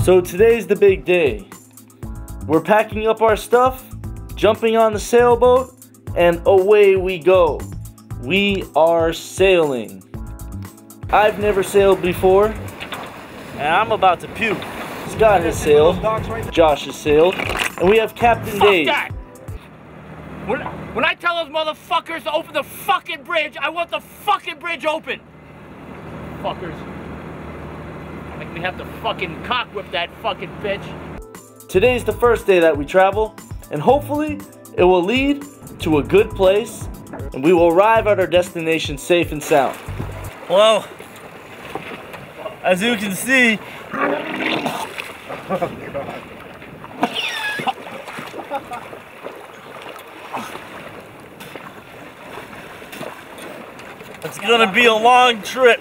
So today's the big day. We're packing up our stuff, jumping on the sailboat, and away we go. We are sailing. I've never sailed before, and I'm about to puke. Scott has sailed, Josh has sailed, and we have Captain Dave. Fuck that! When I tell those motherfuckers to open the fucking bridge, I want the fucking bridge open. Fuckers. Make me have to fucking cock whip that fucking bitch. Today's the first day that we travel, and hopefully it will lead to a good place, and we will arrive at our destination safe and sound. Well, as you can see, it's gonna be a long trip.